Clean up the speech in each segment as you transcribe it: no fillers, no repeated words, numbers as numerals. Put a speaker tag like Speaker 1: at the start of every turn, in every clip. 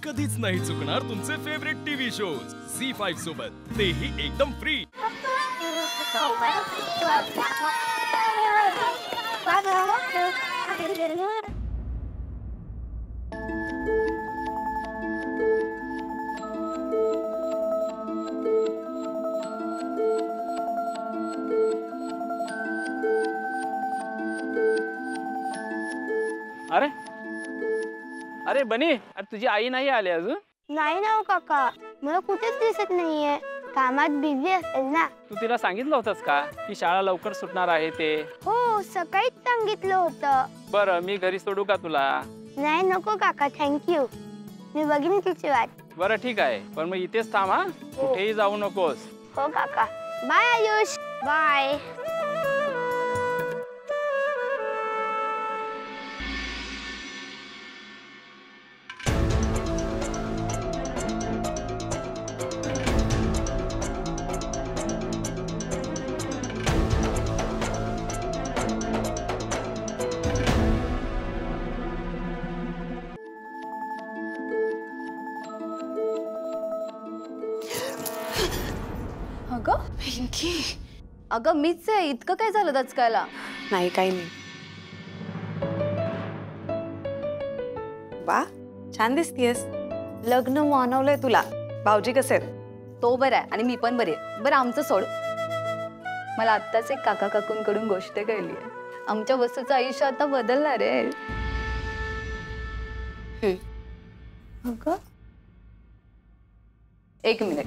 Speaker 1: कधीच नाही चुकणार तुमचे फेवरेट टीव्ही शोज झी5 सोबत, तेही एकदम फ्री।
Speaker 2: अरे अरे बनी, अरे तुझी आई नाही आली अजून?
Speaker 3: नाही ना हो काका, मला कुठेच दिसत नाहीये, कामात बिझी असेल ना।
Speaker 2: तू तिला सांगितलं होतंस का की शाळा लवकर सुटणार आहे ते?
Speaker 3: हो, सकाळीच सांगितलं होतं।
Speaker 2: बरं, मी घरी सोडू का तुला?
Speaker 3: नाही नको काका, थँक्यू, मी बघीन तिची वाट।
Speaker 2: बरं ठीक आहे, पण मग इथेच थांब हा, कुठेही जाऊ नकोस।
Speaker 3: हो काका, बाय आयुष, बाय।
Speaker 4: अगं
Speaker 5: पिंकी,
Speaker 4: अगं मीच आहे, इतकं काय झालं दचकायला?
Speaker 5: नाही काही नाही। वा, छान दिसतीयस। लग्न मानवलंय तुला। भाऊजी कसे आहेत?
Speaker 4: तो बरा आहे आणि मी पण बरी आहे। बरं आमचं सोड, मला आत्ताच एक काका काकूंकडून गोष्ट कळली आहे। आमच्या वसूचं आयुष्य आता बदलणार आहे। अगं एक मिनिट,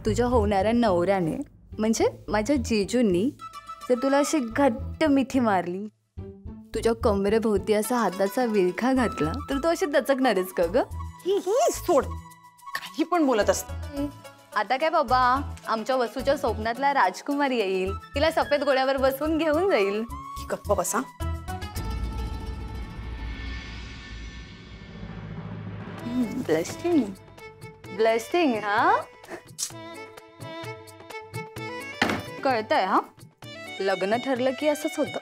Speaker 4: तुझ्या होणाऱ्या नवऱ्याने म्हणजे माझ्या जीजूंनी जर तुला अशी घट्ट मिठी मारली, तुझ्या कमरेभोवती असा हाताचा विळखा घातला, तर तू अशी दचकणारच का ग?
Speaker 5: सोड, काही पण बोलत असत।
Speaker 4: आता काय बाबा, आमच्या वसूच्या स्वप्नातला राजकुमार येईल, तिला सफेद घोड्यावर बसवून घेऊन जाईल।
Speaker 5: गप्प बसा।
Speaker 4: ब्लशिंग ब्लशिंग, हा कळतंय हा, लग्न ठरलं की असंच होतं।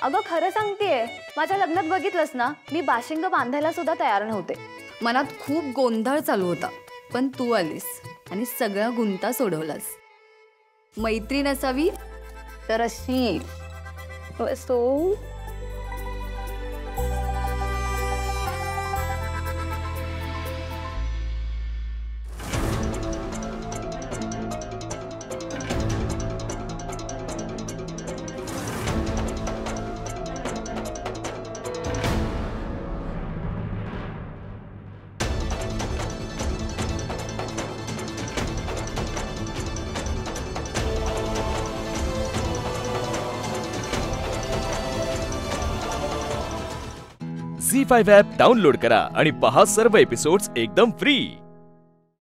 Speaker 4: अगं खरं सांगतेय, माझ्या लग्नात बघितलंस ना, मी बाशिंग बांधायला सुद्धा तयार नव्हते। मनात खूप गोंधळ चालू होता, पण तू आलीस आणि सगळा गुंता सोडवलास। मैत्रीण असावी तर अशी सो
Speaker 1: झी5 ॲप डाउनलोड करा आणि पहा सर्व एपिसोड्स एकदम फ्री।